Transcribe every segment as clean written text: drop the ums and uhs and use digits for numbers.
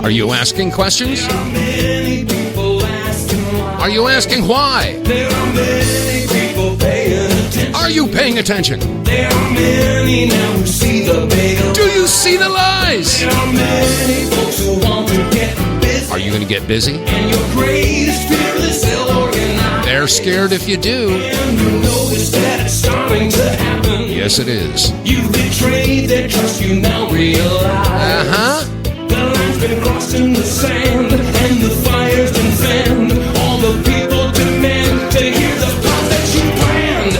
Are you asking questions? Are you asking why? Are you paying attention? There are many now who see the bagel. Do you see the lies? There are many folks who want to get busy. Are you going to get busy? And your greatest fear is ill-organized. They're scared if you do. And you notice that it's starting to happen. Yes, it is. You've betrayed their trust, you now realize. The line's been crossed in the sand, and the fire's been fanned. All the people demand to hear the plot that you planned.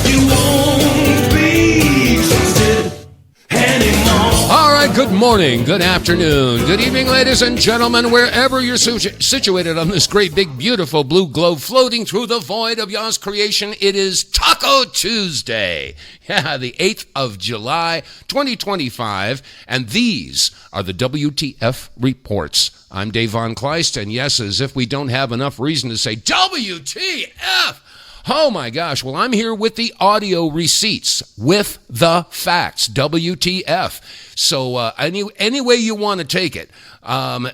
You won't be trusted anymore. All right, good morning, good afternoon, good evening, ladies and gentlemen, wherever you're situated on this great, big, beautiful blue globe floating through the void of Yah's creation. It is Taco Tuesday. Yeah, the 8th of July, 2025, and these are the WTF reports. I'm Dave vonKleist, and yes, as if we don't have enough reason to say WTF. Oh my gosh, well, I'm here with the audio receipts, with the facts, WTF. So any way you want to take it,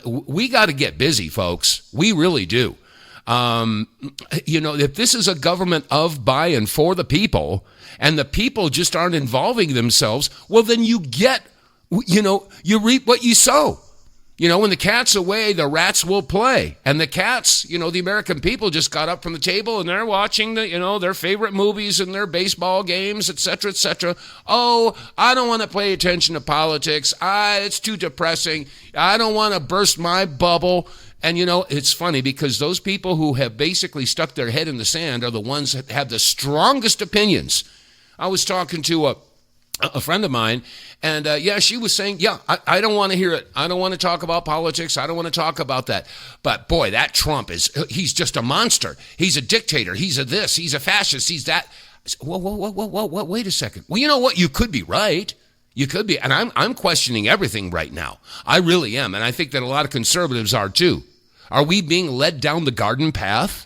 we got to get busy, folks. We really do. If this is a government of, by, and for the people, and the people just aren't involving themselves, well, then you reap what you sow. When the cat's away, the rats will play. And the cats, the American people just got up from the table and they're watching their favorite movies and their baseball games, et cetera, et cetera. Oh, I don't want to pay attention to politics. It's too depressing. I don't want to burst my bubble. And, it's funny because those people who have basically stuck their head in the sand are the ones that have the strongest opinions. I was talking to a friend of mine, and she was saying, I don't want to hear it. I don't want to talk about politics. I don't want to talk about that. But boy, that Trump he's just a monster. He's a dictator. He's a this. He's a fascist. He's that. Whoa, wait a second. Well, you know what? You could be right. You could be. And I'm questioning everything right now. I really am. And I think that a lot of conservatives are too. Are we being led down the garden path?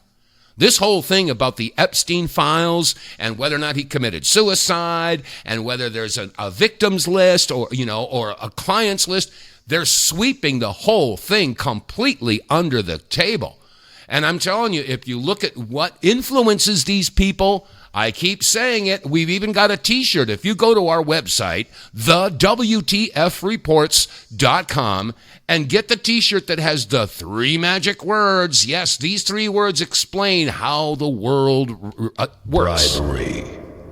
This whole thing about the Epstein files and whether or not he committed suicide and whether there's a victims list or a clients list, they're sweeping the whole thing completely under the table. And I'm telling you, if you look at what influences these people, I keep saying it, we've even got a t-shirt. If you go to our website, TheWTFReports.com, and get the t-shirt that has the 3 magic words. Yes, these 3 words explain how the world works. Bribery,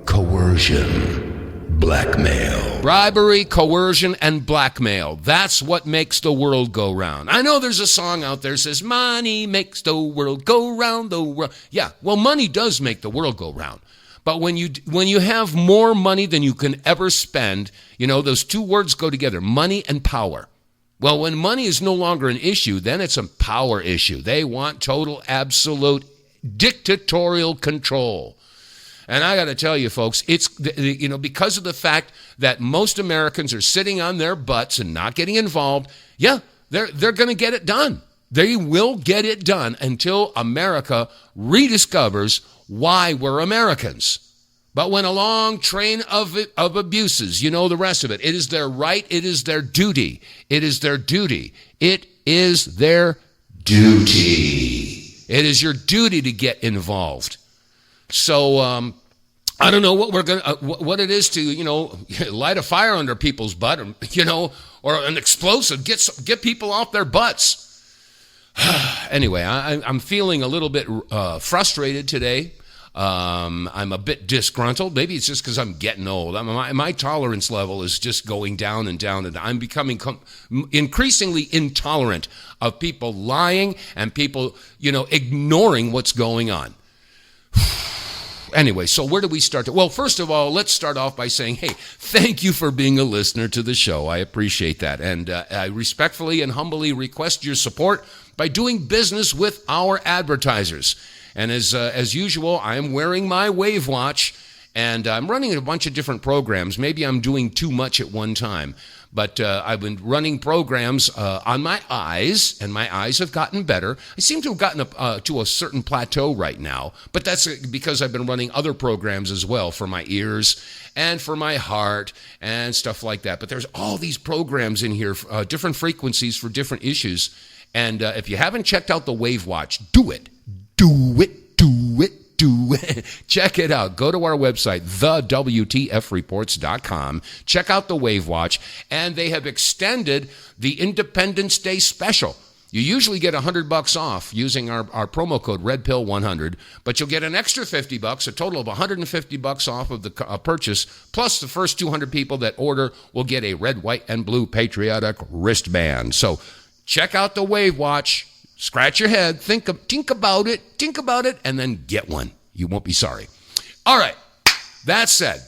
coercion, blackmail. Bribery, coercion, and blackmail. That's what makes the world go round. I know there's a song out there that says, money makes the world go round the world. Yeah, well, money does make the world go round. But when you have more money than you can ever spend, those 2 words go together, money and power. Well, when money is no longer an issue, then it's a power issue. They want total, absolute, dictatorial control. And I got to tell you, folks, it's, because of the fact that most Americans are sitting on their butts and not getting involved, they're going to get it done. They will get it done until America rediscovers why we're Americans. But when a long train of abuses, the rest of it, it is their right, it is their duty. It is their duty. It is their duty. It is your duty to get involved. So I don't know what it is to, light a fire under people's butt, or an explosive, get people off their butts. Anyway, I'm feeling a little bit frustrated today. I'm a bit disgruntled. Maybe it's just because I'm getting old. My tolerance level is just going down and down, and I'm becoming increasingly intolerant of people lying and people, ignoring what's going on. Anyway, so where do we start? Well, first of all, let's start off by saying, hey, thank you for being a listener to the show. I appreciate that. And I respectfully and humbly request your support by doing business with our advertisers. And as usual, I'm wearing my Wave Watch, and I'm running a bunch of different programs. Maybe I'm doing too much at one time. But I've been running programs on my eyes, and my eyes have gotten better. I seem to have gotten up to a certain plateau right now, but that's because I've been running other programs as well for my ears and for my heart and stuff like that. But there's all these programs in here, different frequencies for different issues. And if you haven't checked out the Wave Watch, do it. Do it, do it. Check it out. Go to our website, TheWTFReports.com. Check out the Wave Watch, and they have extended the Independence Day special. You usually get $100 off using our promo code RedPill100, but you'll get an extra $50, a total of $150 off of the purchase, plus the first 200 people that order will get a red, white, and blue patriotic wristband. So check out the Wave Watch. Scratch your head, think about it, and then get one. You won't be sorry. All right, that said,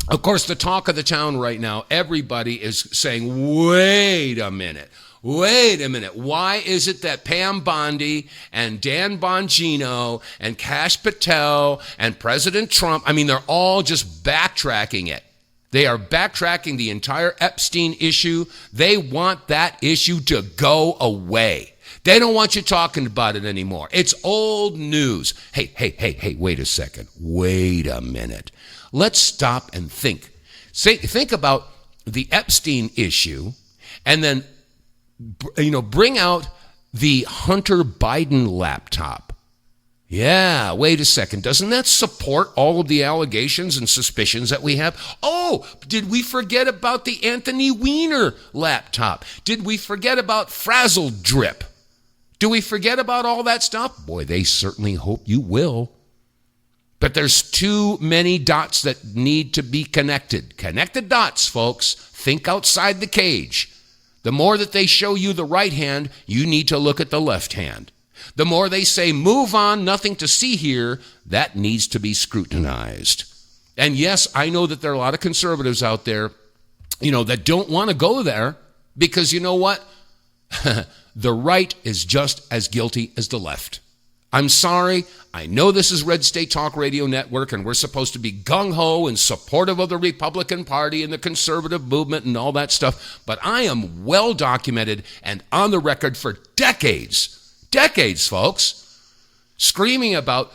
of course, the talk of the town right now, everybody is saying, wait a minute. Why is it that Pam Bondi and Dan Bongino and Kash Patel and President Trump, they're all just backtracking it. They are backtracking the entire Epstein issue. They want that issue to go away. They don't want you talking about it anymore. It's old news. Hey, wait a second. Wait a minute. Let's stop and think. Think about the Epstein issue and then, bring out the Hunter Biden laptop. Yeah, wait a second. Doesn't that support all of the allegations and suspicions that we have? Oh, did we forget about the Anthony Weiner laptop? Did we forget about Frazzle Drip? Do we forget about all that stuff? Boy, they certainly hope you will. But there's too many dots that need to be connected. Connected dots, folks. Think outside the cage. The more that they show you the right hand, you need to look at the left hand. The more they say, move on, nothing to see here, that needs to be scrutinized. And yes, I know that there are a lot of conservatives out there, that don't want to go there because you know what? The right is just as guilty as the left. I'm sorry. I know this is Red State Talk Radio Network, and we're supposed to be gung-ho and supportive of the Republican Party and the conservative movement and all that stuff, but I am well documented and on the record for decades, folks, screaming about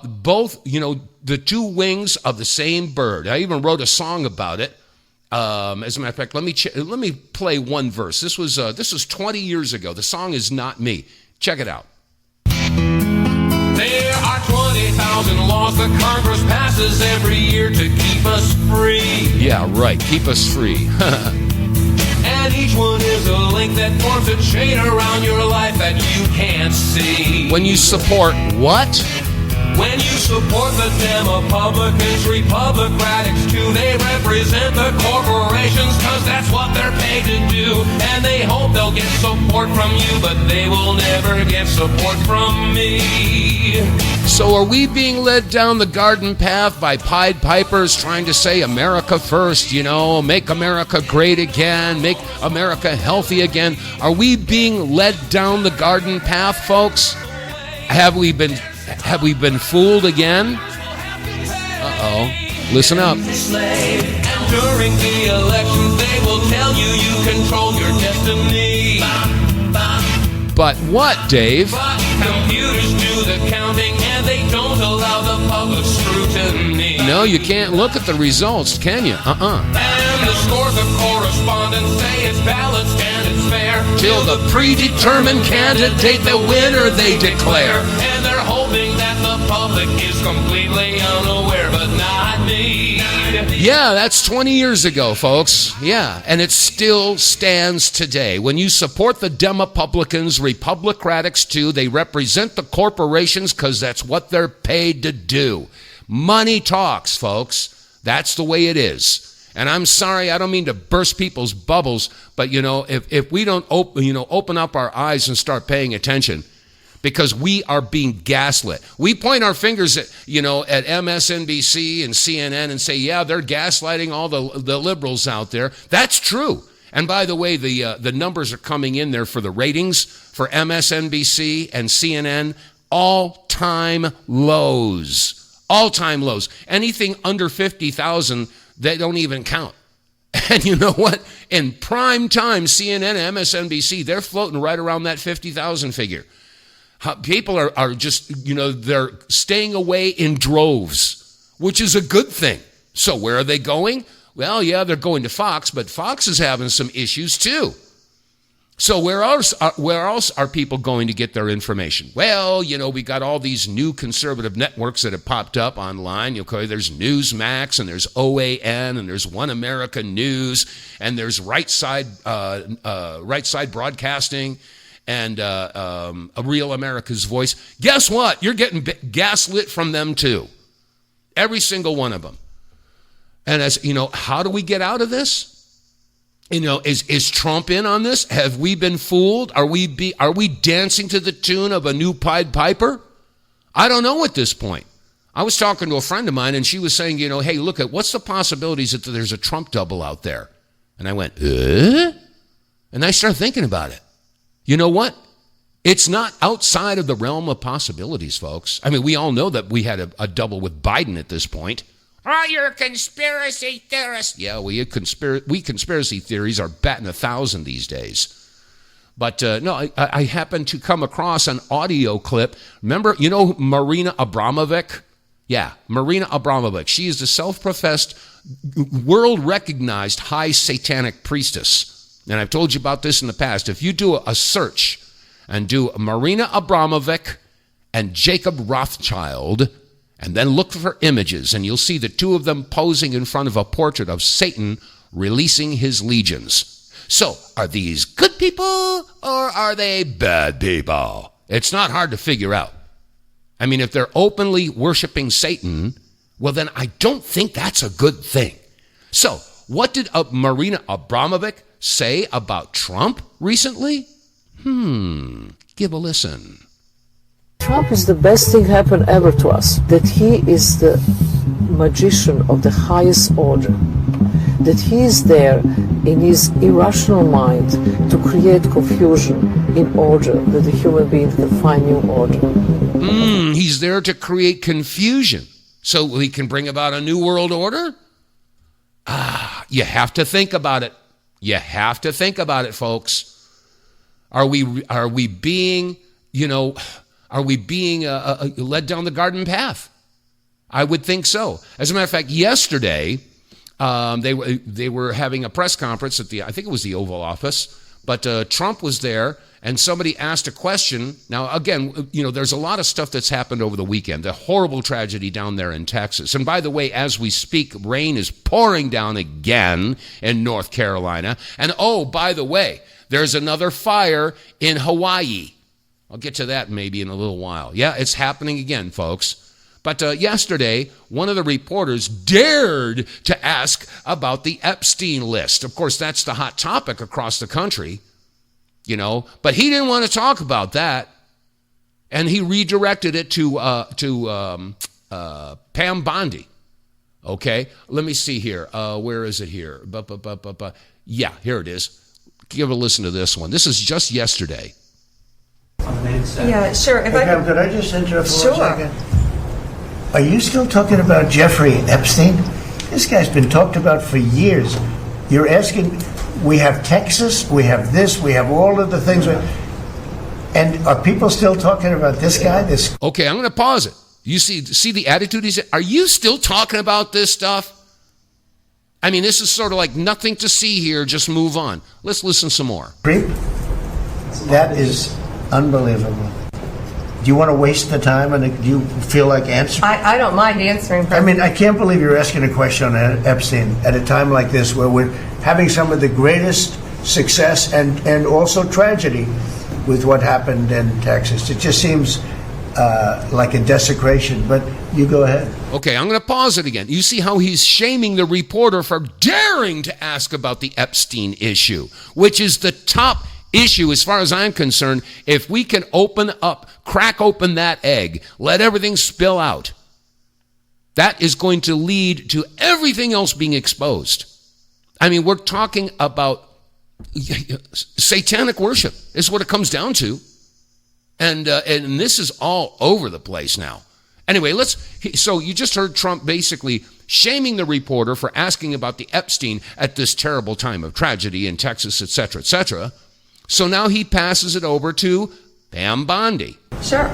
both, the two wings of the same bird. I even wrote a song about it. As a matter of fact, let me play one verse. This was 20 years ago. The song is not me. Check it out. There are 20,000 laws that Congress passes every year to keep us free. Yeah, right. Keep us free. And each one is a link that forms a chain around your life that you can't see. When you support what? When you support the Republicans, Republicrats too, they represent the corporations because that's what they're paid to do. And they hope they'll get support from you, but they will never get support from me. So are we being led down the garden path by Pied Pipers trying to say America first, make America great again, make America healthy again? Are we being led down the garden path, folks? Have we been fooled again? Uh-oh. Listen up. And during the elections, they will tell you you control your destiny. But what, Dave? But computers do the counting, and they don't allow the public scrutiny. No, you can't look at the results, can you? And the scores of correspondents say it's balanced and it's fair. Till the predetermined candidate, the winner, they declare. And they're hoping that the public is completely unaware, but not me. Yeah, that's 20 years ago, folks. Yeah, and it still stands today. When you support the Demopublicans, Republicrats too, they represent the corporations because that's what they're paid to do. Money talks, folks. That's the way it is. And I'm sorry, I don't mean to burst people's bubbles, but if we don't open up our eyes and start paying attention, because we are being gaslit. We point our fingers at MSNBC and CNN and say, yeah, they're gaslighting all the liberals out there. That's true. And by the way, the numbers are coming in there for the ratings for MSNBC and CNN, all-time lows. All-time lows. Anything under 50,000, they don't even count. And you know what? In prime time, CNN, MSNBC, they're floating right around that 50,000 figure. People are just, they're staying away in droves, which is a good thing. So where are they going? Well, yeah, they're going to Fox, but Fox is having some issues too. So where else are people going to get their information? Well, we got all these new conservative networks that have popped up online. Okay, there's Newsmax, and there's OAN, and there's One America News, and there's Right Side Broadcasting, and A Real America's Voice. Guess what? You're getting gaslit from them too. Every single one of them. And as how do we get out of this? Is Trump in on this? Have we been fooled? Are we dancing to the tune of a new Pied Piper? I don't know at this point. I was talking to a friend of mine, and she was saying, hey, look at what's the possibilities that there's a Trump double out there? And I went, And I started thinking about it. You know what? It's not outside of the realm of possibilities, folks. I mean, we all know that we had a double with Biden at this point. Oh, you're a conspiracy theorist. Yeah, we conspiracy theories are batting 1,000 these days. But no, I happened to come across an audio clip. Remember, Marina Abromovic? Yeah, Marina Abromovic. She is the self-professed, world-recognized high satanic priestess. And I've told you about this in the past. If you do a search and do Marina Abromovic and Jacob Rothschild, and then look for images, and you'll see the two of them posing in front of a portrait of Satan releasing his legions. So, are these good people or are they bad people? It's not hard to figure out. I mean, if they're openly worshiping Satan, well, then I don't think that's a good thing. So, what did Marina Abromovic say about Trump recently? Give a listen. Trump is the best thing happened ever to us, that he is the magician of the highest order, that he is there in his irrational mind to create confusion in order that the human being can find new order. He's there to create confusion so he can bring about a new world order? You have to think about it. You have to think about it, folks. Are we being, led down the garden path? I would think so. As a matter of fact, yesterday, they were having a press conference at I think it was the Oval Office, but Trump was there, and somebody asked a question. Now, again, there's a lot of stuff that's happened over the weekend. The horrible tragedy down there in Texas. And by the way, as we speak, rain is pouring down again in North Carolina. And oh, by the way, there's another fire in Hawaii. I'll get to that maybe in a little while. Yeah, it's happening again, folks. But yesterday, one of the reporters dared to ask about the Epstein list. Of course, that's the hot topic across the country, But he didn't want to talk about that. And he redirected it to Pam Bondi. Okay, let me see here. Where is it here? Yeah, here it is. Give a listen to this one. This is just yesterday. Yeah, sure. Hey, Pam, could I just interrupt for 1 second? Sure. Are you still talking about Jeffrey Epstein? This guy's been talked about for years. You're asking, we have Texas, we have this, we have all of the things. And are people still talking about this guy? Okay, I'm going to pause it. You see the attitude he's in? Are you still talking about this stuff? I mean, this is sort of like nothing to see here, just move on. Let's listen some more. That is unbelievable. Do you want to waste the time, and do you feel like answering? I don't mind answering. I mean, I can't believe you're asking a question on Epstein at a time like this where we're having some of the greatest success and also tragedy with what happened in Texas. It just seems like a desecration, but you go ahead. Okay, I'm going to pause it again. You see how he's shaming the reporter for daring to ask about the Epstein issue, which is the top issue as far as I'm concerned. If we can crack open that egg, let everything spill out, that is going to lead to everything else being exposed. I mean, we're talking about satanic worship is what it comes down to. And this is all over the place now. Anyway, so you just heard Trump basically shaming the reporter for asking about the Epstein at this terrible time of tragedy in Texas, et cetera, et cetera. So now he passes it over to Pam Bondi. Sure.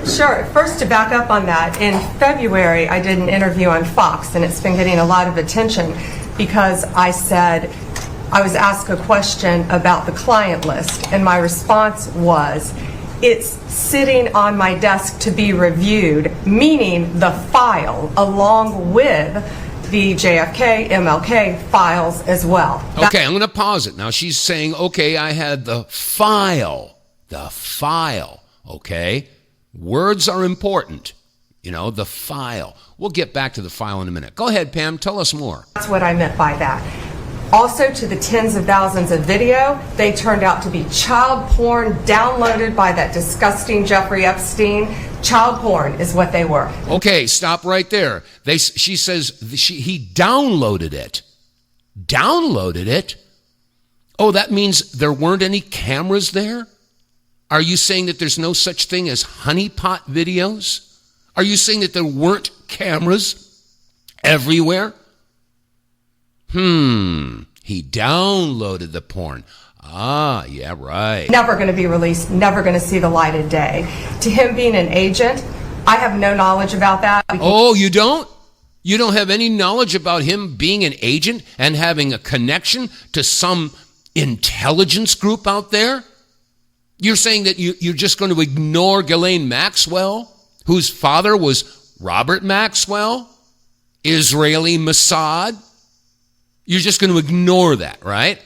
First, to back up on that, in February, I did an interview on Fox, and it's been getting a lot of attention because I said I was asked a question about the client list, and my response was, it's sitting on my desk to be reviewed, meaning the file, along with the JFK, MLK files as well. Okay, I'm going to pause it. Now she's saying, okay, I had the file, okay? Words are important, the file. We'll get back to the file in a minute. Go ahead, Pam, tell us more. That's what I meant by that. Also, to the tens of thousands of video, they turned out to be child porn downloaded by that disgusting Jeffrey Epstein. Child porn is what they were. Okay, stop right there. She says he downloaded it. Downloaded it? Oh, that means there weren't any cameras there? Are you saying that there's no such thing as honeypot videos? Are you saying that there weren't cameras everywhere? He downloaded the porn. Ah, yeah, right. Never going to be released, never going to see the light of day. To him being an agent, I have no knowledge about that. Oh, you don't? You don't have any knowledge about him being an agent and having a connection to some intelligence group out there? You're saying that you're just going to ignore Ghislaine Maxwell, whose father was Robert Maxwell, Israeli Mossad? You're just going to ignore that, right?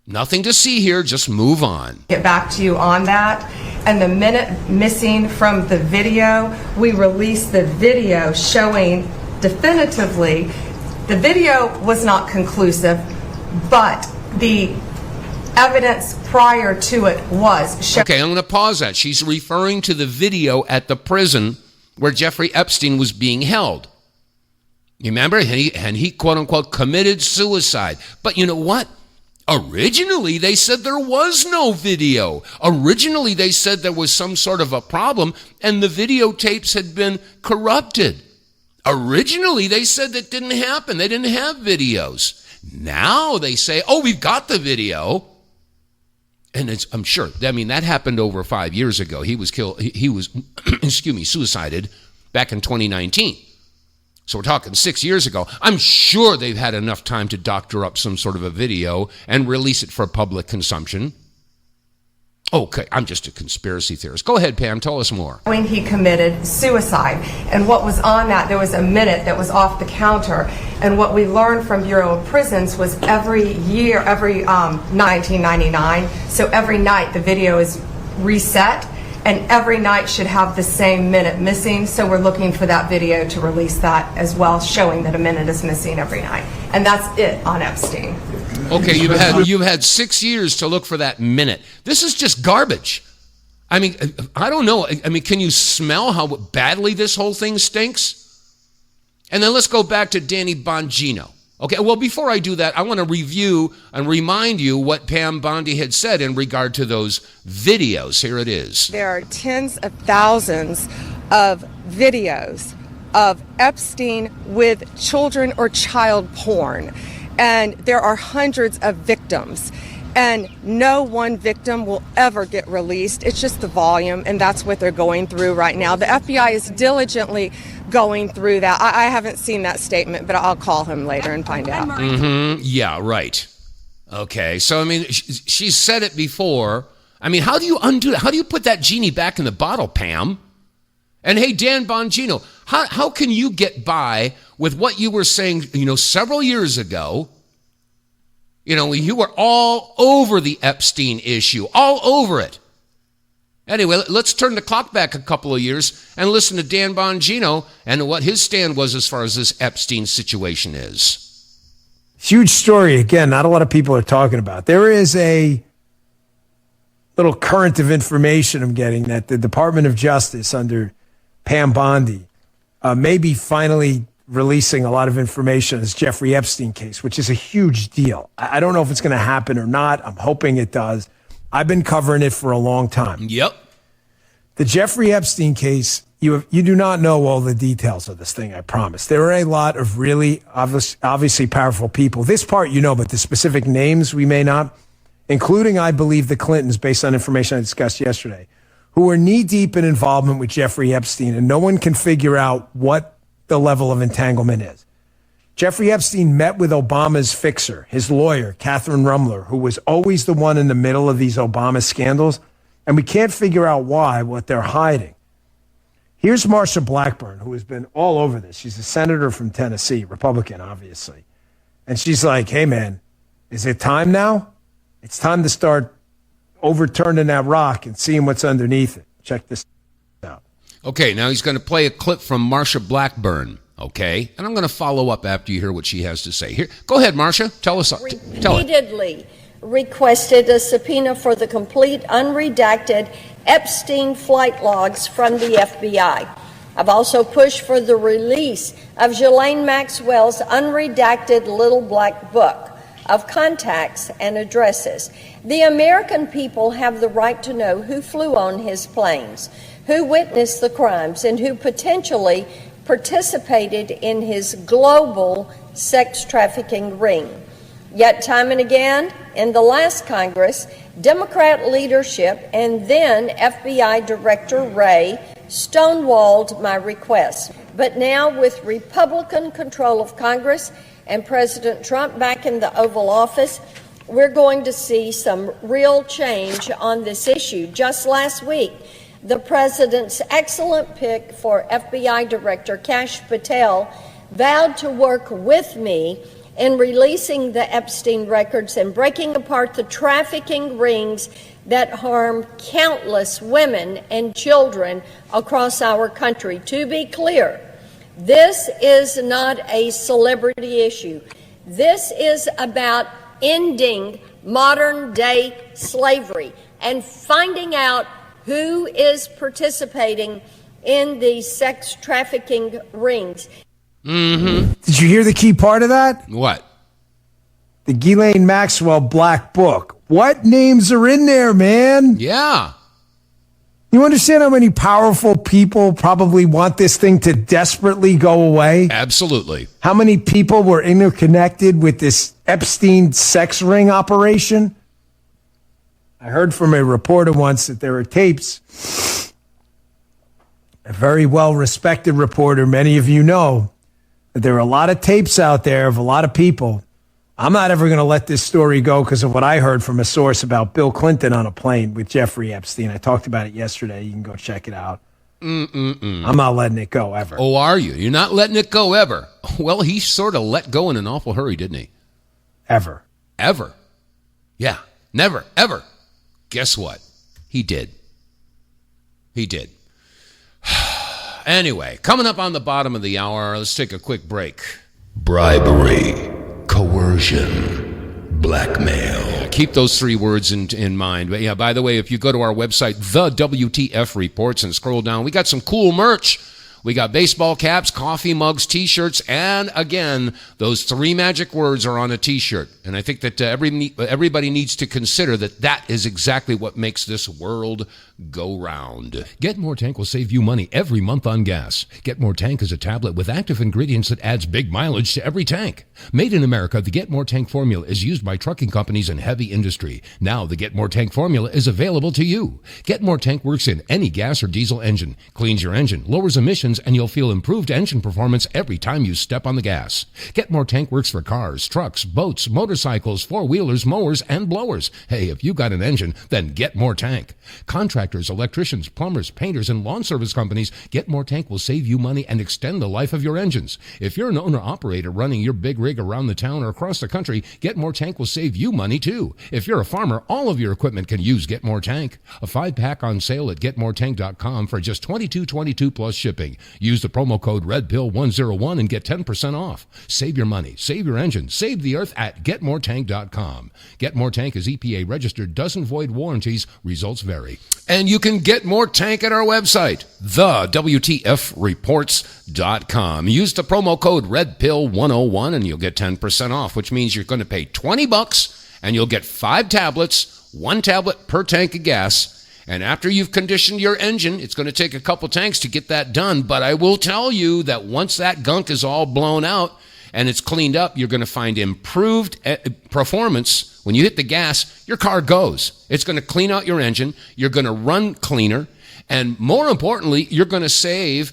Nothing to see here, just move on. Get back to you on that. And the minute missing from the video, we released the video showing definitively the video was not conclusive, but the evidence prior to it was. Okay, I'm going to pause that. She's referring to the video at the prison where Jeffrey Epstein was being held. You remember? And he quote unquote committed suicide. But you know what? Originally, they said there was no video. Originally, they said there was some sort of a problem and the videotapes had been corrupted. Originally, they said that didn't happen. They didn't have videos. Now they say, oh, we've got the video. And I'm sure, that happened over 5 years ago. He was killed, he was, suicided back in 2019. So we're talking 6 years ago. I'm sure they've had enough time to doctor up some sort of a video and release it for public consumption. Okay, I'm just a conspiracy theorist. Go ahead, Pam, tell us more. When he committed suicide. And what was on that, there was a minute that was off the counter. And what we learned from Bureau of Prisons was every year, 1999, so every night the video is reset. And every night should have the same minute missing. So we're looking for that video to release that as well, showing that a minute is missing every night. And that's it on Epstein. Okay, you've had 6 years to look for that minute. This is just garbage. I don't know. Can you smell how badly this whole thing stinks? And then let's go back to Danny Bongino. Okay, well, before I do that, I want to review and remind you what Pam Bondi had said in regard to those videos. Here it is. There are tens of thousands of videos of Epstein with children or child porn. And there are hundreds of victims. And no one victim will ever get released. It's just the volume, and that's what they're going through right now. The FBI is diligently going through that. I haven't seen that statement, but I'll call him later and find out. Yeah, right. Okay, so she said it before. How do you undo that? How do you put that genie back in the bottle, Pam? And hey, Dan Bongino, how can you get by with what you were saying, several years ago? You were all over the Epstein issue, all over it. Anyway, let's turn the clock back a couple of years and listen to Dan Bongino and what his stand was as far as this Epstein situation is. Huge story. Again, not a lot of people are talking about. There is a little current of information I'm getting that the Department of Justice under Pam Bondi may be finally releasing a lot of information on this Jeffrey Epstein case, which is a huge deal. I don't know if it's going to happen or not. I'm hoping it does. I've been covering it for a long time. Yep. The Jeffrey Epstein case, you do not know all the details of this thing, I promise. There are a lot of really obviously powerful people. This part you know, but the specific names we may not, including, I believe, the Clintons, based on information I discussed yesterday, who are knee-deep in involvement with Jeffrey Epstein, and no one can figure out what the level of entanglement is. Jeffrey Epstein met with Obama's fixer, his lawyer, Catherine Rumler, who was always the one in the middle of these Obama scandals, and we can't figure out what they're hiding. Here's Marsha Blackburn, who has been all over this. She's a senator from Tennessee, Republican, obviously. And she's like, hey, man, is it time now? It's time to start overturning that rock and seeing what's underneath it. Check this out. Okay, now he's going to play a clip from Marsha Blackburn, okay? And I'm going to follow up after you hear what she has to say. Here, go ahead, Marsha. Tell us. Tell it. Repeatedly requested a subpoena for the complete unredacted Epstein flight logs from the FBI. I've also pushed for the release of Ghislaine Maxwell's unredacted little black book of contacts and addresses. The American people have the right to know who flew on his planes, who witnessed the crimes, and who potentially participated in his global sex trafficking ring. Yet time and again, in the last Congress, Democrat leadership and then FBI Director Wray stonewalled my request. But now, with Republican control of Congress and President Trump back in the Oval Office, we're going to see some real change on this issue. Just last week, the president's excellent pick for FBI Director Kash Patel vowed to work with me in releasing the Epstein records and breaking apart the trafficking rings that harm countless women and children across our country. To be clear, this is not a celebrity issue. This is about ending modern-day slavery and finding out who is participating in these sex trafficking rings. Mm-hmm. Did you hear the key part of that? What? The Ghislaine Maxwell Black Book. What names are in there, man? Yeah. You understand how many powerful people probably want this thing to desperately go away? Absolutely. How many people were interconnected with this Epstein sex ring operation? I heard from a reporter once that there are tapes. A very well-respected reporter, many of you know, that there are a lot of tapes out there of a lot of people. I'm not ever going to let this story go because of what I heard from a source about Bill Clinton on a plane with Jeffrey Epstein. I talked about it yesterday. You can go check it out. I'm not letting it go ever. Oh, are you? You're not letting it go ever. Well, he sort of let go in an awful hurry, didn't he? Ever. Ever. Yeah. Never. Ever. Guess what? He did. He did. Anyway, coming up on the bottom of the hour, let's take a quick break. Bribery, coercion, blackmail. Keep those three words in mind. But yeah, by the way, if you go to our website, TheWTFReports, and scroll down, we got some cool merch. We got baseball caps, coffee mugs, T-shirts, and again, those three magic words are on a T-shirt. And I think that everybody needs to consider that is exactly what makes this world go round. Get More Tank will save you money every month on gas. Get More Tank is a tablet with active ingredients that adds big mileage to every tank. Made in America, the Get More Tank formula is used by trucking companies and heavy industry. Now, the Get More Tank formula is available to you. Get More Tank works in any gas or diesel engine, cleans your engine, lowers emissions, and you'll feel improved engine performance every time you step on the gas. Get More Tank works for cars, trucks, boats, motorcycles, four-wheelers, mowers, and blowers. Hey, if you got an engine, then Get More Tank. Contractors, electricians, plumbers, painters, and lawn service companies, Get More Tank will save you money and extend the life of your engines. If you're an owner-operator running your big rig around the town or across the country, Get More Tank will save you money too. If you're a farmer, all of your equipment can use Get More Tank. A 5-pack on sale at GetMoreTank.com for just $22.22 plus shipping. Use the promo code REDPILL101 and get 10% off. Save your money, save your engine, save the earth at GetMoreTank.com. Get More Tank is EPA registered, doesn't void warranties, results vary. And you can get more tank at our website, TheWTFReports.com. Use the promo code REDPILL101 and you'll get 10% off, which means you're going to pay $20 and you'll get 5 tablets, 1 tablet per tank of gas, And after you've conditioned your engine, it's going to take a couple tanks to get that done. But I will tell you that once that gunk is all blown out and it's cleaned up, you're going to find improved performance. When you hit the gas, your car goes. It's going to clean out your engine. You're going to run cleaner. And more importantly, you're going to save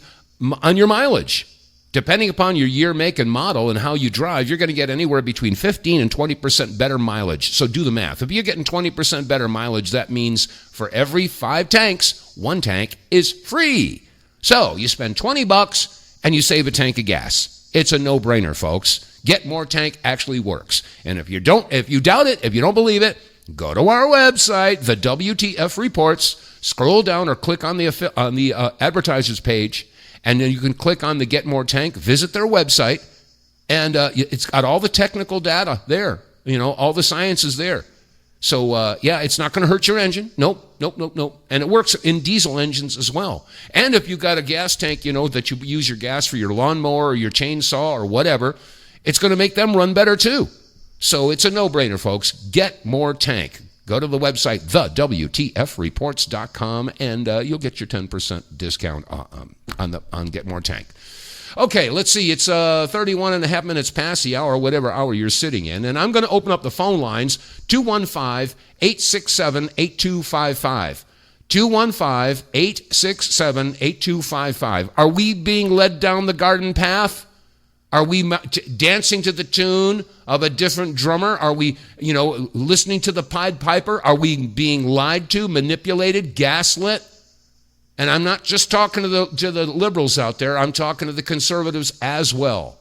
on your mileage. Depending upon your year, make, and model and how you drive, you're going to get anywhere between 15 and 20% better mileage. So do the math. If you're getting 20% better mileage, that means for every 5 tanks, 1 tank is free. So you spend $20 and you save a tank of gas. It's a no-brainer, folks. Get More Tank actually works. And if you doubt it, if you don't believe it, go to our website, the WTF Reports, scroll down or click on the advertisers page, and then you can click on the Get More Tank, visit their website, and it's got all the technical data there. All the science is there. So, it's not going to hurt your engine. Nope. And it works in diesel engines as well. And if you've got a gas tank, that you use your gas for your lawnmower or your chainsaw or whatever, it's going to make them run better too. So it's a no-brainer, folks. Get More Tank. Go to the website, TheWTFReports.com, and you'll get your 10% discount on Get More Tank. Okay, let's see. It's 31 and a half minutes past the hour, whatever hour you're sitting in, and I'm going to open up the phone lines, 215-867-8255. 215-867-8255. Are we being led down the garden path? Are we dancing to the tune of a different drummer? Are we, listening to the Pied Piper? Are we being lied to, manipulated, gaslit? And I'm not just talking to the liberals out there. I'm talking to the conservatives as well.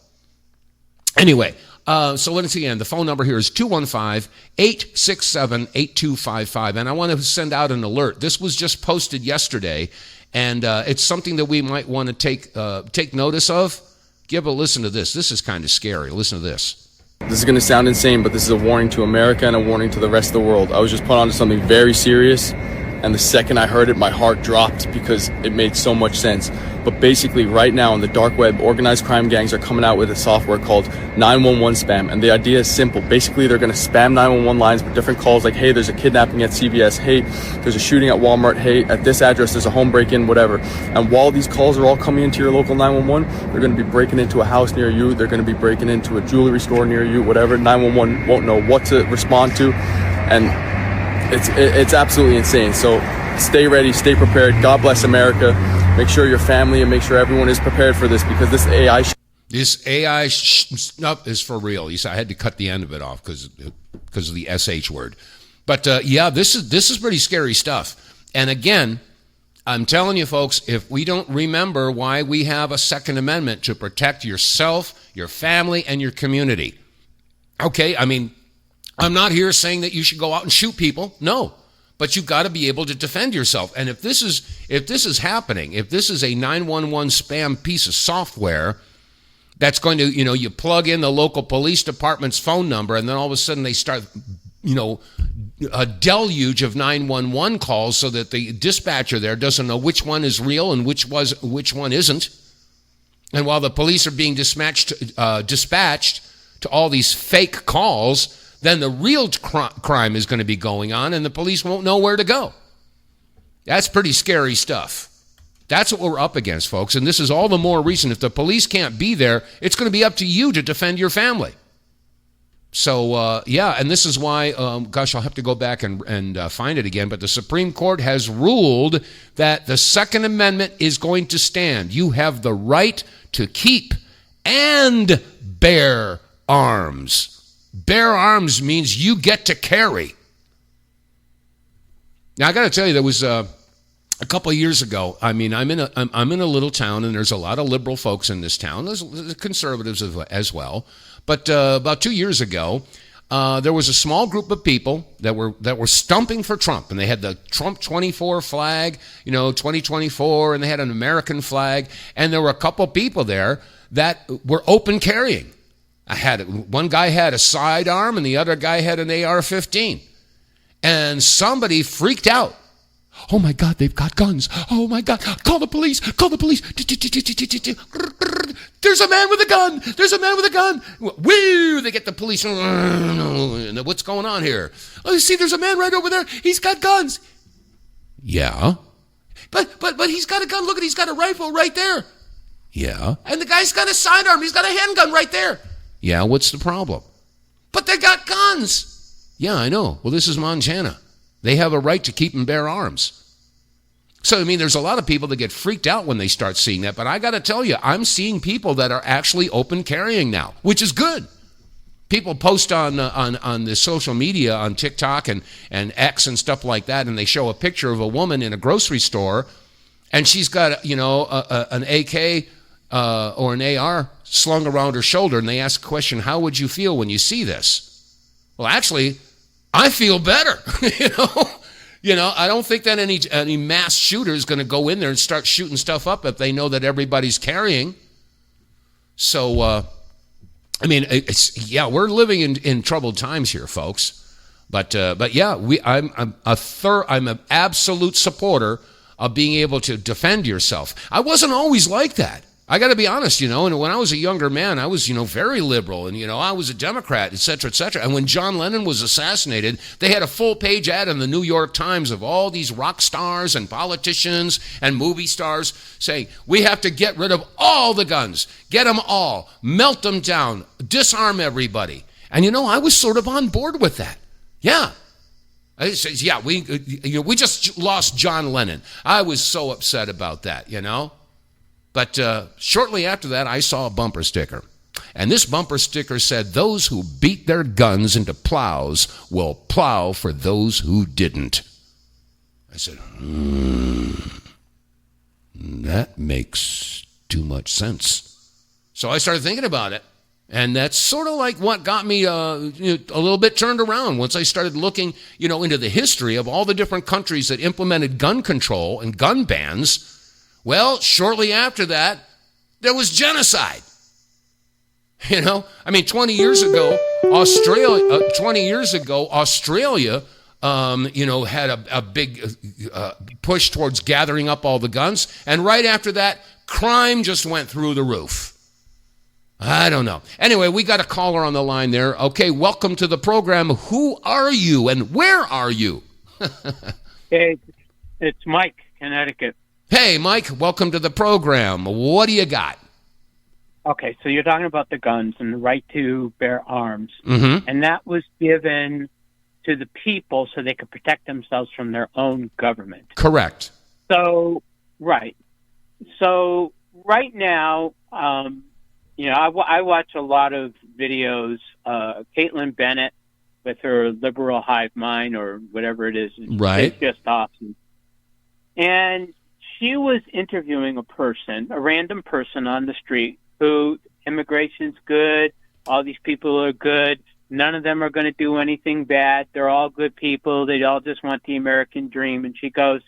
Anyway, so once again, the phone number here is 215-867-8255. And I want to send out an alert. This was just posted yesterday, and it's something that we might want to take notice of. Give a listen to this. This is kind of scary. Listen to this. This is going to sound insane, but this is a warning to America and a warning to the rest of the world. I was just put onto something very serious, and the second I heard it, my heart dropped because it made so much sense. But basically, right now on the dark web, organized crime gangs are coming out with a software called 911 spam, and the idea is simple. Basically, they're going to spam 911 lines with different calls like, hey, there's a kidnapping at CVS, hey, there's a shooting at Walmart, hey, at this address there's a home break-in, whatever. And while these calls are all coming into your local 911, they're going to be breaking into a house near you, they're going to be breaking into a jewelry store near you, whatever. 911 won't know what to respond to, and it's absolutely insane. So stay ready, stay prepared. God bless America. Make sure your family and make sure everyone is prepared for this, because this AI stuff is for real. I had to cut the end of it off because of the SH word. But this is pretty scary stuff. And again, I'm telling you, folks, if we don't remember why we have a Second Amendment to protect yourself, your family, and your community. Okay, I mean, I'm not here saying that you should go out and shoot people. No. But you've got to be able to defend yourself. And if this is happening, if this is a 911 spam piece of software that's going to, you plug in the local police department's phone number, and then all of a sudden they start, a deluge of 911 calls so that the dispatcher there doesn't know which one is real and which one isn't. And while the police are being dispatched to all these fake calls, then the real crime is going to be going on, and the police won't know where to go. That's pretty scary stuff. That's what we're up against, folks, and this is all the more reason. If the police can't be there, it's going to be up to you to defend your family. So, and this is why, I'll have to go back and find it again, but the Supreme Court has ruled that the Second Amendment is going to stand. You have the right to keep and bear arms. Bear arms means you get to carry. Now, I got to tell you, there was a couple of years ago. I mean, I'm in a little town, and there's a lot of liberal folks in this town. There's conservatives as well. But about 2 years ago, there was a small group of people that were stumping for Trump, and they had the Trump 24 flag, 2024, and they had an American flag, and there were a couple of people there that were open carrying. One guy had a sidearm and the other guy had an AR-15. And somebody freaked out. Oh my God, they've got guns. Oh my God, call the police, call the police. There's a man with a gun. There's a man with a gun. Woo, they get the police. What's going on here? Oh, you see, there's a man right over there. He's got guns. Yeah. But he's got a gun. Look at, he's got a rifle right there. Yeah. And the guy's got a sidearm. He's got a handgun right there. Yeah, what's the problem? But they got guns. Yeah, I know. Well, this is Montana. They have a right to keep and bear arms. So, I mean, there's a lot of people that get freaked out when they start seeing that. But I got to tell you, I'm seeing people that are actually open carrying now, which is good. People post on the social media, on TikTok and X and stuff like that, and they show a picture of a woman in a grocery store, and she's got, an AK or an AR slung around her shoulder, and they ask a question, how would you feel when you see this? Well, actually, I feel better, I don't think that any mass shooter is going to go in there and start shooting stuff up if they know that everybody's carrying. So, we're living in troubled times here, folks. But yeah, I'm an absolute supporter of being able to defend yourself. I wasn't always like that. I got to be honest, and when I was a younger man, I was, very liberal, and, I was a Democrat, et cetera, et cetera. And when John Lennon was assassinated, they had a full-page ad in the New York Times of all these rock stars and politicians and movie stars saying, we have to get rid of all the guns, get them all, melt them down, disarm everybody. And, I was sort of on board with that. Yeah. We just lost John Lennon. I was so upset about that, But shortly after that, I saw a bumper sticker. And this bumper sticker said, those who beat their guns into plows will plow for those who didn't. I said, that makes too much sense. So I started thinking about it. And that's sort of like what got me a little bit turned around once I started looking, into the history of all the different countries that implemented gun control and gun bans. Well, shortly after that, there was genocide. 20 years ago, Australia, had a big push towards gathering up all the guns. And right after that, crime just went through the roof. I don't know. Anyway, we got a caller on the line there. Okay, welcome to the program. Who are you and where are you? Hey, it's Mike, Connecticut. Hey, Mike, welcome to the program. What do you got? Okay, so you're talking about the guns and the right to bear arms. Mm-hmm. And that was given to the people so they could protect themselves from their own government. Correct. So, right. So, right now, I watch a lot of videos. Caitlin Bennett with her liberal hive mind or whatever it is. Right. It's just awesome. And she was interviewing a random person on the street who immigration's good, all these people are good, none of them are going to do anything bad, they're all good people, they all just want the American dream. And she goes,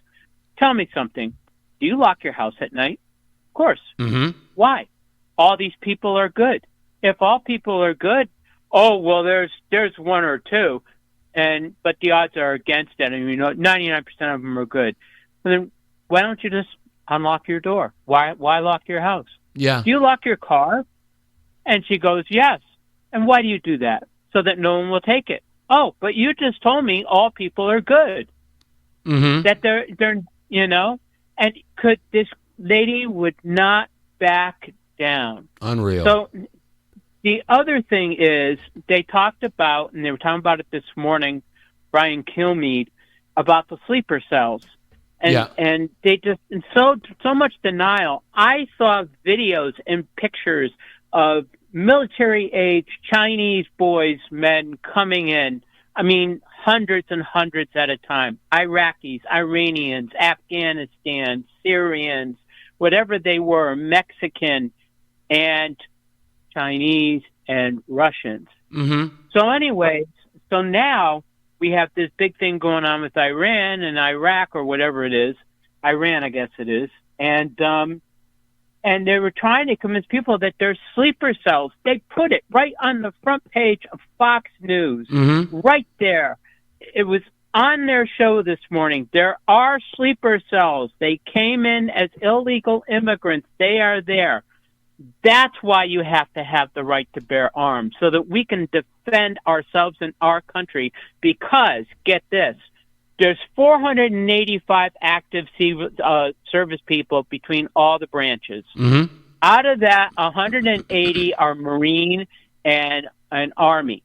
tell me something, do you lock your house at night? Of course. Mm-hmm. Why? All these people are good. If all people are good, oh, well, there's one or two, but the odds are against it. 99% of them are good. And then why don't you just unlock your door? Why lock your house? Yeah. Do you lock your car? And she goes, yes. And why do you do that? So that no one will take it. Oh, but you just told me all people are good. Mm-hmm. That they're and this lady would not back down. Unreal. So the other thing is they talked about, and they were talking about it this morning, Brian Kilmeade, about the sleeper cells. And they just, and so much denial. I saw videos and pictures of military-age Chinese boys, men coming in. Hundreds and hundreds at a time. Iraqis, Iranians, Afghanistan, Syrians, whatever they were, Mexican, and Chinese and Russians. Mm-hmm. So anyways, so now we have this big thing going on with Iran and Iraq or whatever it is. Iran, I guess it is. And they were trying to convince people that there's sleeper cells. They put it right on the front page of Fox News, right there. It was on their show this morning. There are sleeper cells. They came in as illegal immigrants. They are there. That's why you have to have the right to bear arms, so that we can defend ourselves and our country. Because, get this, There's 485 active service people between all the branches. Mm-hmm. Out of that, 180 are Marine and Army.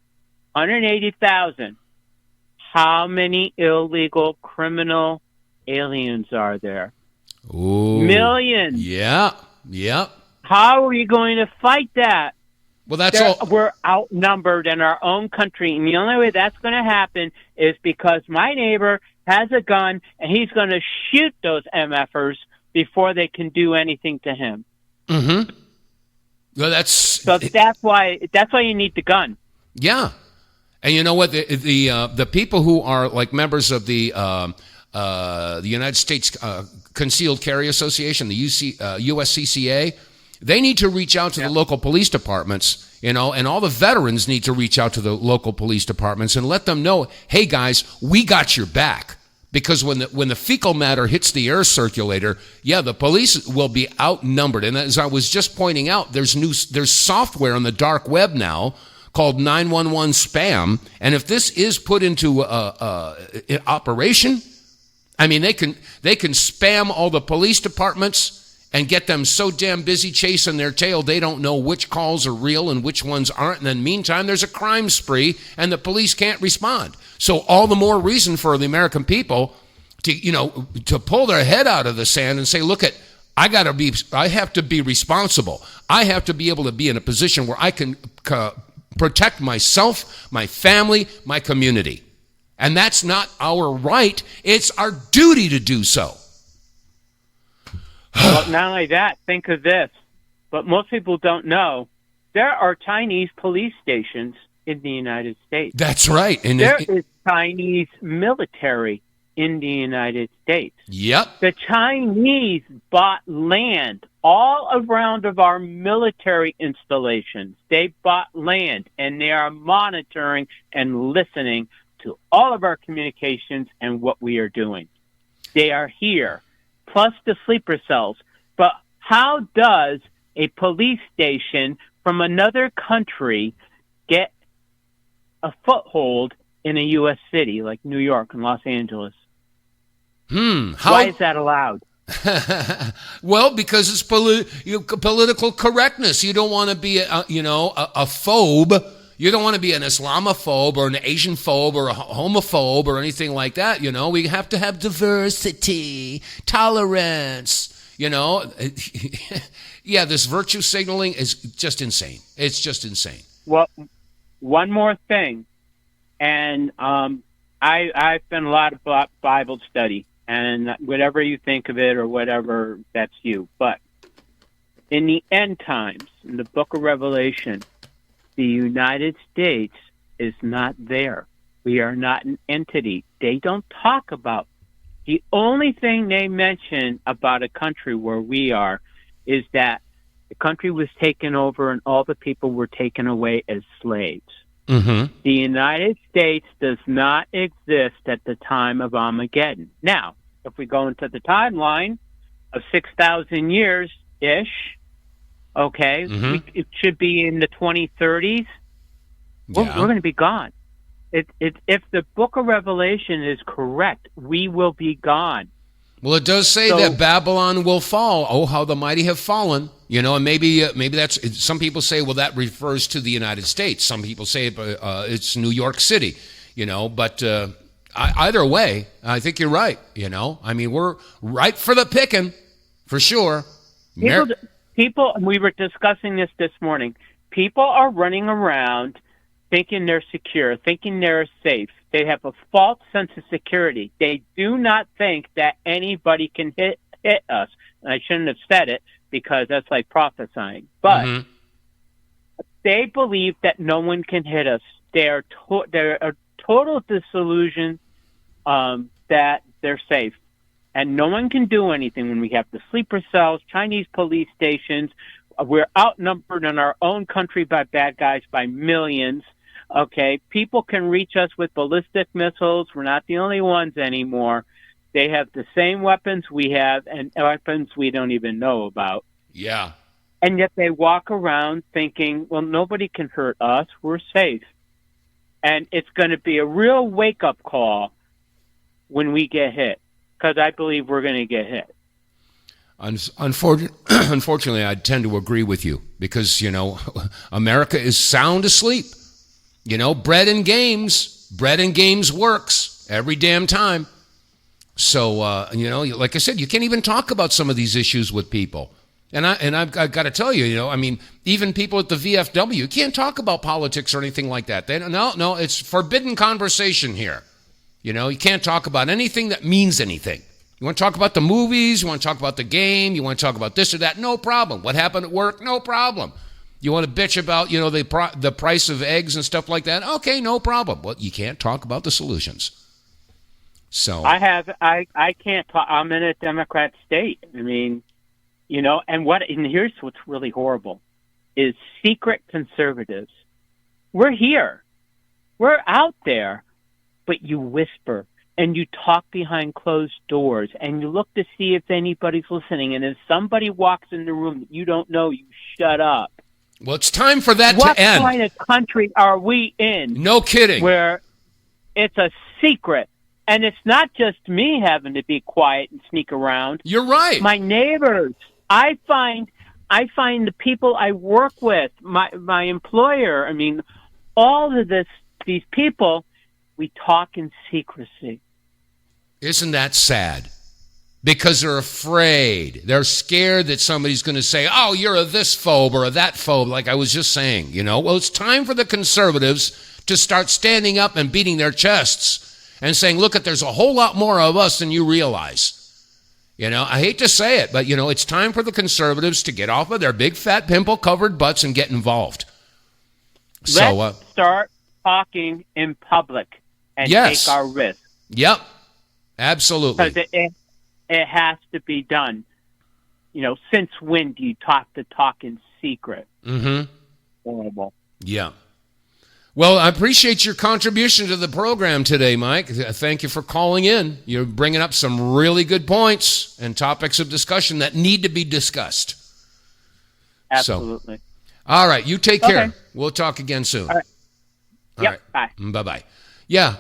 180,000. How many illegal criminal aliens are there? Ooh. Millions. Yeah. How are you going to fight that? Well, that's all. We're outnumbered in our own country, and the only way that's going to happen is because my neighbor has a gun, and he's going to shoot those MFers before they can do anything to him. Mm-hmm. Well, so that's why you need the gun. Yeah, and you know what? The people who are like members of the United States Concealed Carry Association, the USCCA. They need to reach out to the local police departments, and all the veterans need to reach out to the local police departments and let them know, hey guys, we got your back. Because when the fecal matter hits the air circulator, the police will be outnumbered. And as I was just pointing out, there's software on the dark web now called 911 spam, and if this is put into operation, I mean they can spam all the police departments and get them so damn busy chasing their tail they don't know which calls are real and which ones aren't. And then meantime, there's a crime spree and the police can't respond. So all the more reason for the American people to pull their head out of the sand and say, look, I have to be responsible. I have to be able to be in a position where I can protect myself, my family, my community. And that's not our right. It's our duty to do so. Well, not only that, think of this. But most people don't know there are Chinese police stations in the United States. That's right. And there is Chinese military in the United States. Yep. The Chinese bought land all around of our military installations. They bought land, and they are monitoring and listening to all of our communications and what we are doing. They are here. Plus the sleeper cells. But how does a police station from another country get a foothold in a U.S. city like New York and Los Angeles? Why is that allowed? Well, because it's political correctness. You don't want to be a phobe. You don't want to be an Islamophobe or an Asian phobe or a homophobe or anything like that. We have to have diversity, tolerance, Yeah, this virtue signaling is just insane. It's just insane. Well, one more thing. And I spend a lot of Bible study, and whatever you think of it or whatever, that's you. But in the end times, in the book of Revelation, the United States is not there. We are not an entity. They don't talk about. The only thing they mention about a country where we are is that the country was taken over and all the people were taken away as slaves. Mm-hmm. The United States does not exist at the time of Armageddon. Now, if we go into the timeline of 6,000 years-ish, okay, it should be in the 2030s. We're going to be gone. If the book of Revelation is correct, we will be gone. Well, it does say that Babylon will fall. Oh, how the mighty have fallen. And maybe that's, some people say, well, that refers to the United States. Some people say it's New York City, but either way, I think you're right. I mean, we're right for the picking, for sure. People, we were discussing this morning, people are running around thinking they're secure, thinking they're safe. They have a false sense of security. They do not think that anybody can hit us. And I shouldn't have said it because that's like prophesying. But they believe that no one can hit us. They're a total disillusion that they're safe. And no one can do anything when we have the sleeper cells, Chinese police stations. We're outnumbered in our own country by bad guys by millions. Okay, people can reach us with ballistic missiles. We're not the only ones anymore. They have the same weapons we have and weapons we don't even know about. Yeah. And yet they walk around thinking, well, nobody can hurt us. We're safe. And it's going to be a real wake-up call when we get hit, because I believe we're going to get hit. Unfortunately, I tend to agree with you because, America is sound asleep. Bread and games works every damn time. So, like I said, you can't even talk about some of these issues with people. And I've got to tell you, even people at the VFW, you can't talk about politics or anything like that. No, it's forbidden conversation here. You can't talk about anything that means anything. You want to talk about the movies, you want to talk about the game, you want to talk about this or that, no problem. What happened at work, no problem. You want to bitch about, the price of eggs and stuff like that, okay, no problem. Well, you can't talk about the solutions. So I can't talk. I'm in a Democrat state. And here's what's really horrible is secret conservatives. We're here. We're out there, but you whisper and you talk behind closed doors and you look to see if anybody's listening. And if somebody walks in the room that you don't know, you shut up. Well, it's time for that to end. What kind of country are we in? No kidding. Where it's a secret. And it's not just me having to be quiet and sneak around. You're right. My neighbors. I find the people I work with, my employer, all of these people, we talk in secrecy. Isn't that sad? Because they're afraid. They're scared that somebody's going to say, oh, you're a this phobe or a that phobe, like I was just saying. Well, it's time for the conservatives to start standing up and beating their chests and saying, look, there's a whole lot more of us than you realize. I hate to say it, but, it's time for the conservatives to get off of their big, fat, pimple-covered butts and get involved. Let's start talking in public and take our risk. Yep, absolutely. Because it has to be done. Since when do you talk in secret? Mm-hmm. Horrible. Yeah. Well, I appreciate your contribution to the program today, Mike. Thank you for calling in. You're bringing up some really good points and topics of discussion that need to be discussed. Absolutely. So, all right, you take care. We'll talk again soon. All right. Yep, all right. bye. Bye-bye. Yeah,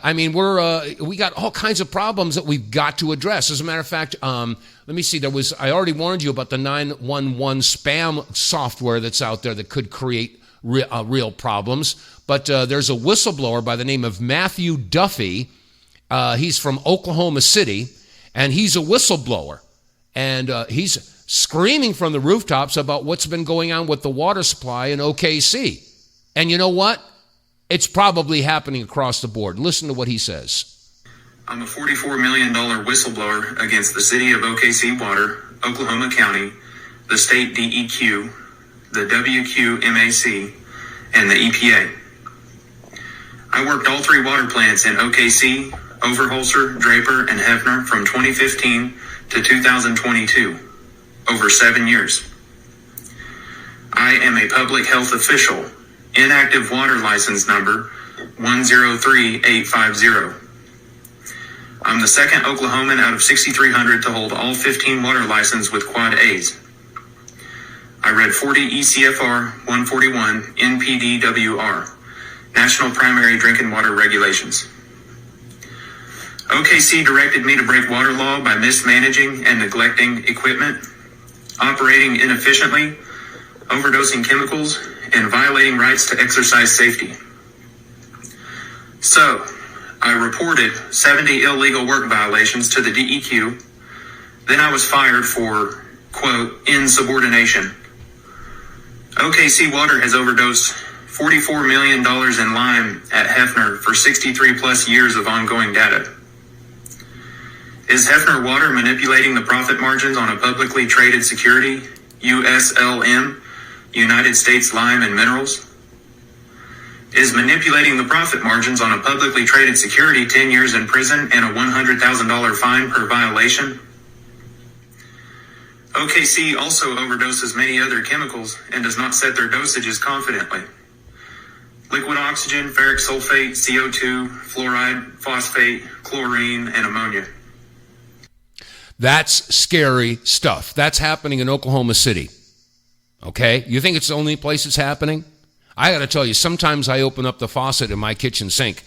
we got all kinds of problems that we've got to address. As a matter of fact, let me see. I already warned you about the 911 spam software that's out there that could create real problems. But there's a whistleblower by the name of Matthew Duffy. He's from Oklahoma City, and he's a whistleblower. And he's screaming from the rooftops about what's been going on with the water supply in OKC. And you know what? It's probably happening across the board. Listen to what he says. I'm a $44 million whistleblower against the city of OKC Water, Oklahoma County, the state DEQ, the WQMAC, and the EPA. I worked all three water plants in OKC, Overholser, Draper, and Hefner from 2015 to 2022, over 7 years. I am a public health official, inactive water license number 103850. I'm the second Oklahoman out of 6,300 to hold all 15 water licenses with Quad A's. I read 40 ECFR 141 NPDWR, National Primary Drinking Water Regulations. OKC directed me to break water law by mismanaging and neglecting equipment, operating inefficiently, overdosing chemicals, and violating rights to exercise safety. So, I reported 70 illegal work violations to the DEQ. Then I was fired for, quote, insubordination. OKC Water has overdosed $44 million in lime at Hefner for 63 plus years of ongoing data. Is Hefner Water manipulating the profit margins on a publicly traded security, USLM, United States Lime and Minerals? Is manipulating the profit margins on a publicly traded security 10 years in prison and a $100,000 fine per violation? OKC also overdoses many other chemicals and does not set their dosages confidently. Liquid oxygen, ferric sulfate, CO2, fluoride, phosphate, chlorine, and ammonia. That's scary stuff. That's happening in Oklahoma City. Okay? You think it's the only place it's happening? I got to tell you, sometimes I open up the faucet in my kitchen sink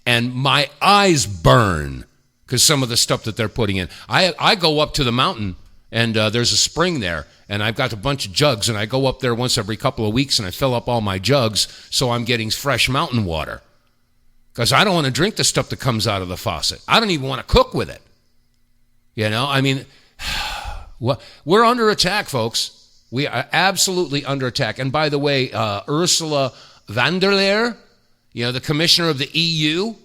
and my eyes burn because some of the stuff that they're putting in. I go up to the mountain, and there's a spring there, and I've got a bunch of jugs, and I go up there once every couple of weeks, and I fill up all my jugs so I'm getting fresh mountain water. Because I don't want to drink the stuff that comes out of the faucet. I don't even want to cook with it. You know, I mean, we're under attack, folks. We are absolutely under attack. And by the way, Ursula von der Leyen, you know, the commissioner of the EU,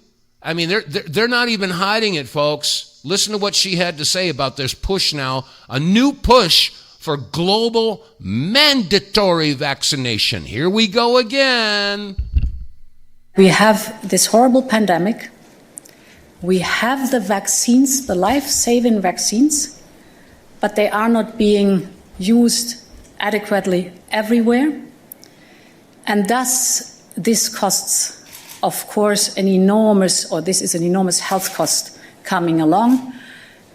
I mean, they're not even hiding it, folks. Listen to what she had to say about this push now, a new push for global mandatory vaccination. Here we go again. We have this horrible pandemic. We have the vaccines, the life-saving vaccines, but they are not being used adequately everywhere. And thus, this costs, of course, this is an enormous health cost coming along.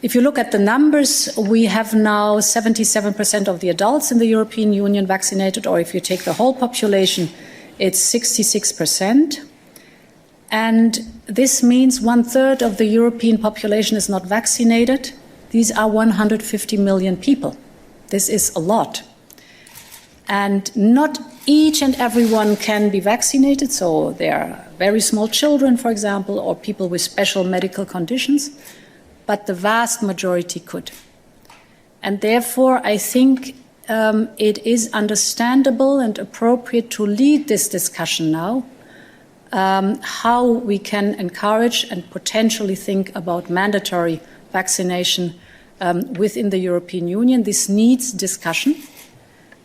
If you look at the numbers, we have now 77% of the adults in the European Union vaccinated, or if you take the whole population, it's 66%. And this means 1/3 of the European population is not vaccinated. These are 150 million people. This is a lot. And not each and everyone can be vaccinated. So there are very small children, for example, or people with special medical conditions, but the vast majority could. And therefore, I think it is understandable and appropriate to lead this discussion now, how we can encourage and potentially think about mandatory vaccination within the European Union. This needs discussion.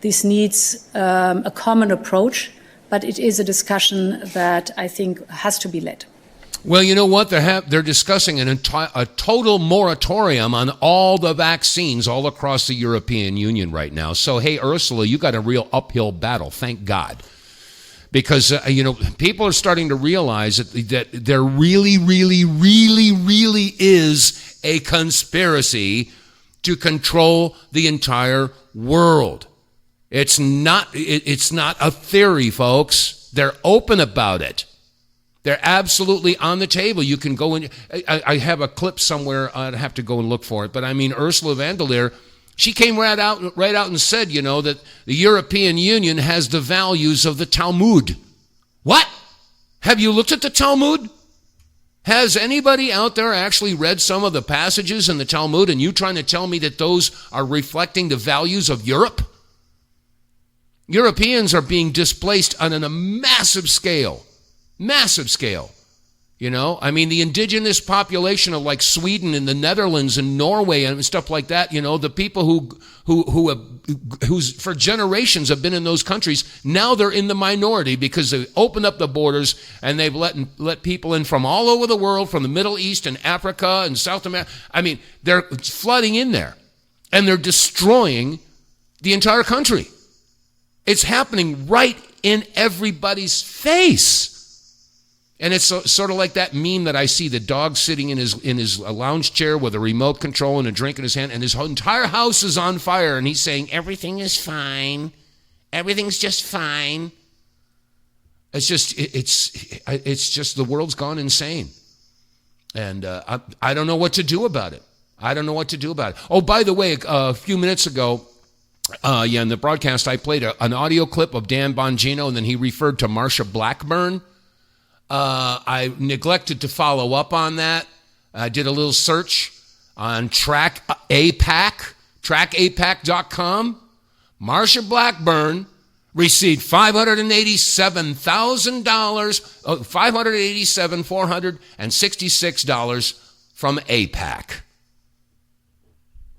This needs a common approach, but it is a discussion that I think has to be led. Well, you know what? They're discussing a total moratorium on all the vaccines all across the European Union right now. So, hey, Ursula, you got a real uphill battle. Thank God. Because, people are starting to realize that there really, really, really, really is a conspiracy to control the entire world. It's not a theory, folks. They're open about it. They're absolutely on the table. You can go in. I have a clip somewhere. I'd have to go and look for it. But I mean, Ursula von der Leyen, she came right out and said, that the European Union has the values of the Talmud. What? Have you looked at the Talmud? Has anybody out there actually read some of the passages in the Talmud, and you trying to tell me that those are reflecting the values of Europe? Europeans are being displaced on a massive scale. Massive scale. I mean, the indigenous population of like Sweden and the Netherlands and Norway and stuff like that, the people who's for generations have been in those countries, now they're in the minority because they opened up the borders and they've let people in from all over the world, from the Middle East and Africa and South America. I mean, they're flooding in there and they're destroying the entire country. It's happening right in everybody's face. And it's sort of like that meme that I see, the dog sitting in his lounge chair with a remote control and a drink in his hand, and his entire house is on fire, and he's saying, everything is fine. Everything's just fine. It's just the world's gone insane. And I don't know what to do about it. Oh, by the way, a few minutes ago, in the broadcast, I played an audio clip of Dan Bongino, and then he referred to Marsha Blackburn. I neglected to follow up on that. I did a little search on trackapac.com. Marsha Blackburn received $466 from AIPAC.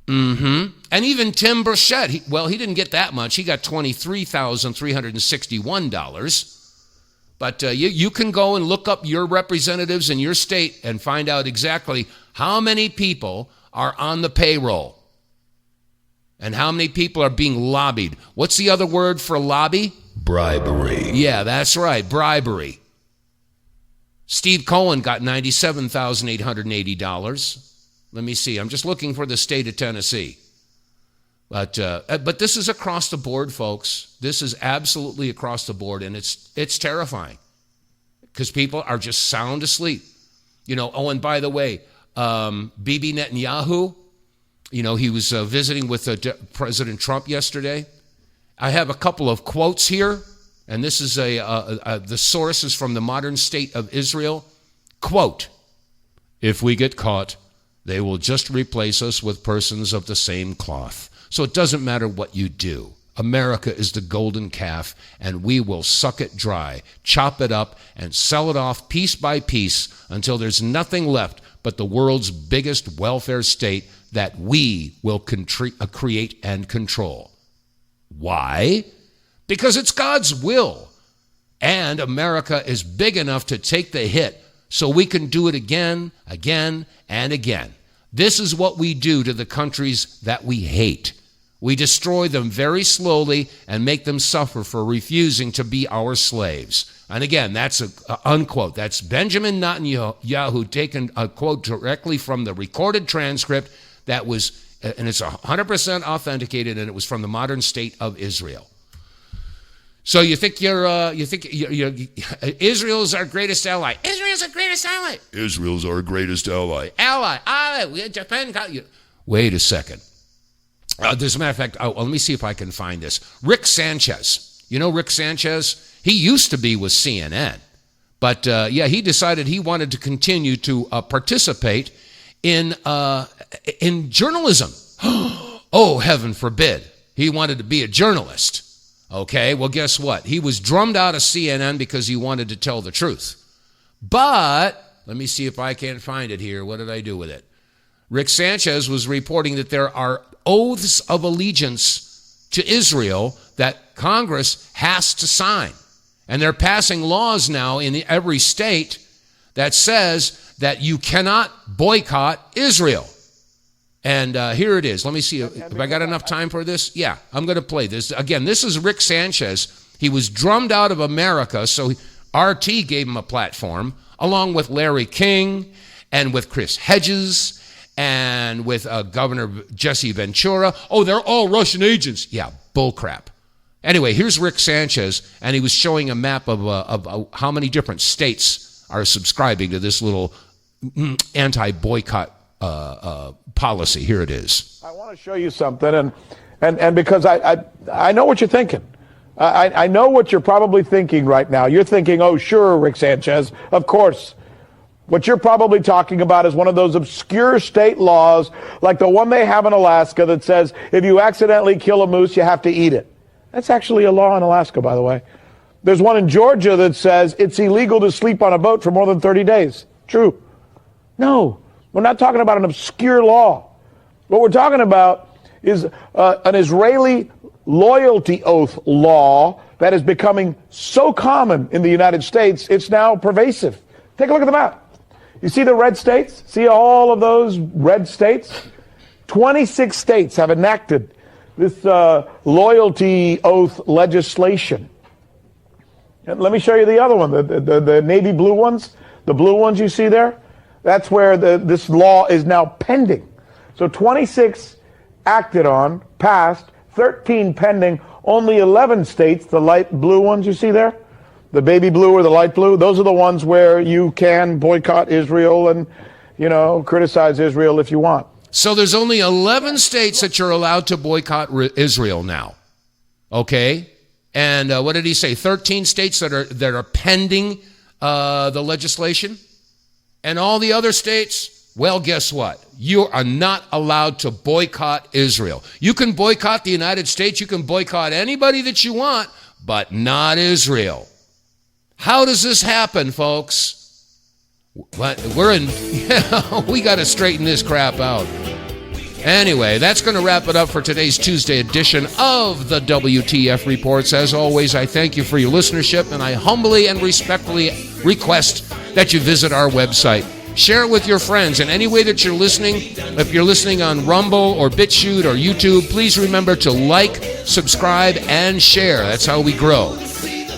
And even Tim Burchett, he didn't get that much. He got $23,361. But you can go and look up your representatives in your state and find out exactly how many people are on the payroll and how many people are being lobbied. What's the other word for lobby? Bribery. Yeah, that's right, bribery. Steve Cohen got $97,880. Let me see. I'm just looking for the state of Tennessee. But this is across the board, folks. This is absolutely across the board, and it's terrifying because people are just sound asleep. And by the way, Bibi Netanyahu. You know, he was visiting with President Trump yesterday. I have a couple of quotes here, and this is the source is from the Modern State of Israel. Quote, "If we get caught, they will just replace us with persons of the same cloth. So it doesn't matter what you do. America is the golden calf, and we will suck it dry, chop it up, and sell it off piece by piece until there's nothing left but the world's biggest welfare state that we will create and control." Why? Because it's God's will. And America is big enough to take the hit so we can do it again, again, and again. This is what we do to the countries that we hate. We destroy them very slowly and make them suffer for refusing to be our slaves. And again, that's an unquote. That's Benjamin Netanyahu taking a quote directly from the recorded transcript that was, and it's 100% authenticated, and it was from the Modern State of Israel. So you think Israel's our greatest ally? Israel's our greatest ally. Israel's our greatest ally. Ally. We defend. Wait a second. As a matter of fact, let me see if I can find this. Rick Sanchez. You know Rick Sanchez? He used to be with CNN. But, he decided he wanted to continue to participate in journalism. Oh, heaven forbid. He wanted to be a journalist. Okay, well, guess what? He was drummed out of CNN because he wanted to tell the truth. But, let me see if I can't find it here. What did I do with it? Rick Sanchez was reporting that there are oaths of allegiance to Israel that Congress has to sign. And they're passing laws now in every state that says that you cannot boycott Israel. And here it is. Let me see if I got enough time for this. Yeah, I'm going to play this. Again, this is Rick Sanchez. He was drummed out of America, so RT gave him a platform, along with Larry King and with Chris Hedges and with Governor Jesse Ventura. Oh, they're all Russian agents. Yeah, bullcrap. Anyway, here's Rick Sanchez, and he was showing a map of how many different states are subscribing to this little anti-boycott policy. Here it is. I want to show you something, and because I know what you're thinking. I know what you're probably thinking right now. You're thinking, oh, sure, Rick Sanchez, of course. What you're probably talking about is one of those obscure state laws, like the one they have in Alaska that says if you accidentally kill a moose, you have to eat it. That's actually a law in Alaska, by the way. There's one in Georgia that says it's illegal to sleep on a boat for more than 30 days. True. No, we're not talking about an obscure law. What we're talking about is an Israeli loyalty oath law that is becoming so common in the United States, it's now pervasive. Take a look at the map. You see the red states? See all of those red states? 26 states have enacted this loyalty oath legislation. And let me show you the other one, the navy blue ones. The blue ones you see there? That's where this law is now pending. So 26 acted on, passed, 13 pending, only 11 states, the light blue ones you see there, the baby blue or the light blue, those are the ones where you can boycott Israel and, criticize Israel if you want. So there's only 11 states that you're allowed to boycott Israel now. Okay? And what did he say? 13 states that are pending the legislation? And all the other states, well, guess what? You are not allowed to boycott Israel. You can boycott the United States. You can boycott anybody that you want, but not Israel. How does this happen, folks? We got to straighten this crap out. Anyway, that's going to wrap it up for today's Tuesday edition of the WTF Reports. As always, I thank you for your listenership, and I humbly and respectfully request that you visit our website. Share it with your friends, and any way that you're listening, if you're listening on Rumble or BitChute or YouTube, please remember to like, subscribe, and share. That's how we grow.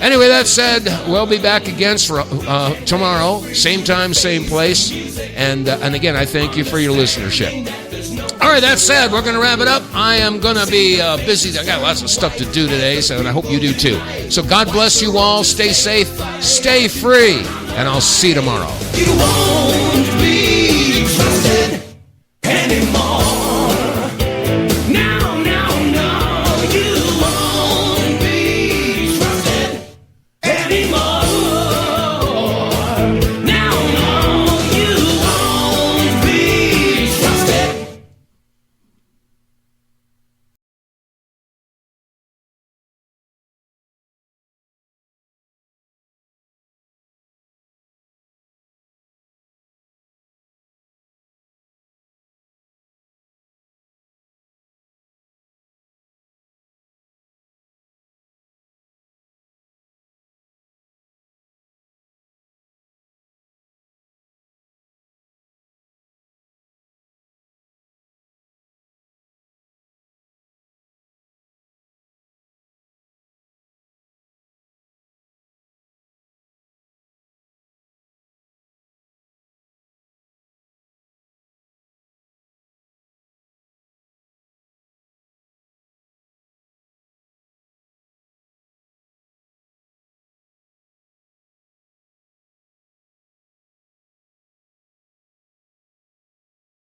Anyway, that said, we'll be back again for tomorrow, same time, same place. And again, I thank you for your listenership. All right, that said, we're going to wrap it up. I am going to be busy. I got lots of stuff to do today, and I hope you do too. So God bless you all. Stay safe, stay free, and I'll see you tomorrow. You won't be